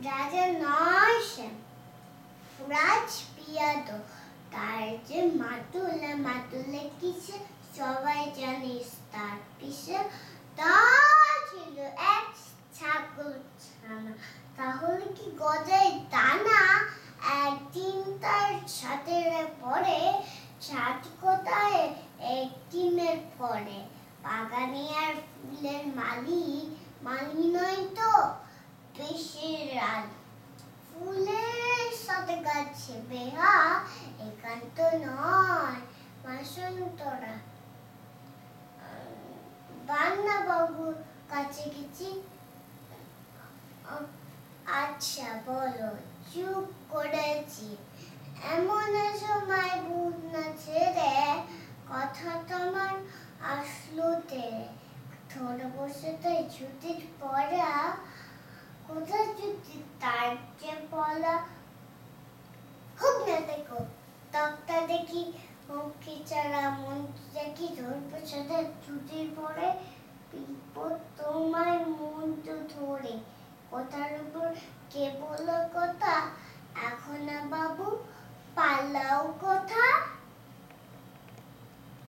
রাজা নয় সে, রাজ পিয়াদ, তার যে মাতুলে কিসে সবাই জানিস তার পিসে, তার ছিল এক ছাগল ছানা, তাহলে কি গজায় দানা? একদিন তার ছাদের পরে, ছাদ কোথায় একদিনের পরে, বাগানে আর ফুলের মালি নয় তো বেশির রাজ, ফুলের সাথে গাছে বেহা, একান্ত নয় বাসন্তরা। বান্না বাবুর কাছে গেছি, আচ্ছা বলো, চুপ করেছি, এমন সময় বুঝ না ছেড়ে, কথা তোমার আসলো তেরে, ধরে বসে তাই ছুটির পড়া, কোথায় ছুটি তার যে পলা, হোক না দেখো তক্তা দেখি, মুখে চারা মন দেখি, ধরবো সাথে ছুটির পরে, বিপদ তোমার মন তো ধরে, কথার উপর কে বললো কথা, এখন বাবু পালাও কথা।